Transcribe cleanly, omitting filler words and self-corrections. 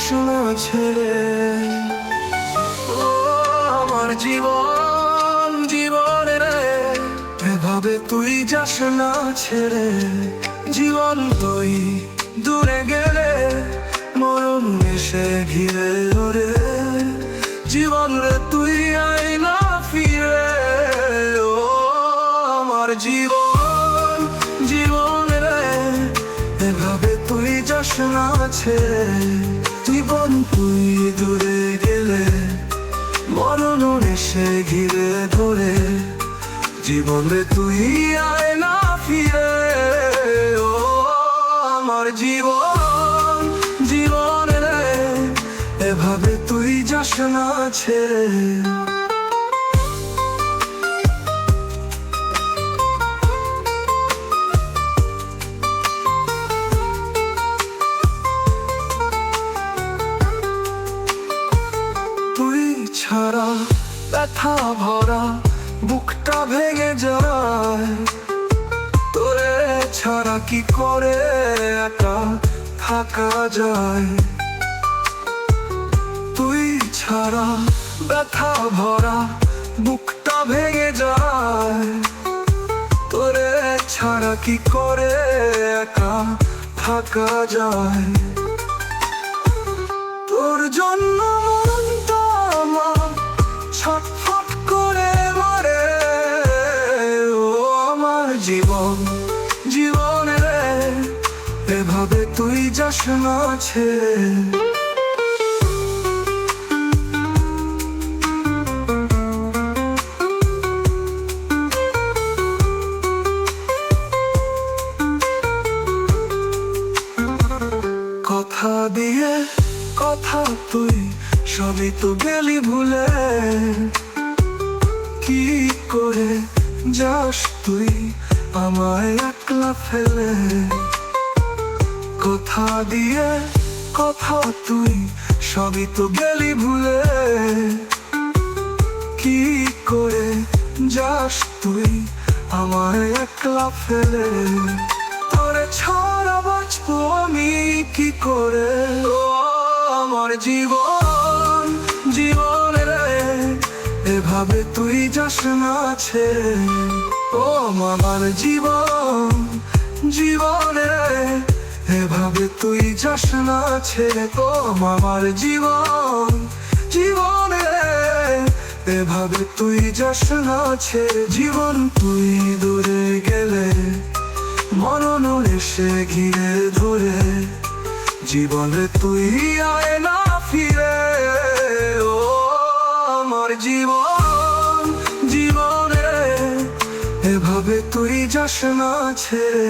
যাস না ছেড়ে। ও আমার জীবন জীবন রে, এভাবে তুই যাস না ছেড়ে। জীবন তুই দূরে গেলে মরণ এসে ঘিরে ধরে। জীবন রে তুই আয় না ফিরে। ও আমার জীবন জীবন রে, এভাবে তুই যাস না ছেড়ে। জীবন তুই দূরে গেলে মরণ এসে ঘিরে ধরে। জীবন রে তুই আয় না ফিরে। ও আমার জীবন জীবন রে, এভাবে তুই যাস না ছেড়ে। তুই ছাড়া ব্যথা ভরা বুকটা ভেঙে যায়। তোরে ছাড়া কি করে একা থাকা যায়। তুই ছাড়া ব্যথা ভরা বুকটা ভেঙে যায়। তোরে ছাড়া কি করে একা থাকা যায়। তোর জন্য মনটা আমার ছটফট করে মরে। ও আমার জীবন জীবন রে, এভাবে তুই যাস না ছেড়ে। কথা দিয়ে কথা তুই সবই তো গেলি ভুলে। কি করে যাস তুই আমায় একলা ফেলে। কথা দিয়ে কথা তুই সবই তো গেলি ভুলে। কি করে যাস তুই আমায় একলা ফেলে। তোরে ছাড়া বাঁচবো আমি কি করে। ও আমার জীবন জীবন রে, এভাবে তুই যাস না ছেড়ে। ও আমার জীবন জীবন রে, এভাবে তুই যাস না ছেড়ে। ও আমার জীবন জীবন রে, এভাবে তুই যাস না ছেড়ে। জীবন তুই দূরে গেলে মরণ এসে ঘিরে ধরে। জীবনে তুই আয় না ফিরে। ও আমার জীবন জীবন রে, এভাবে তুই যাস না ছেড়ে।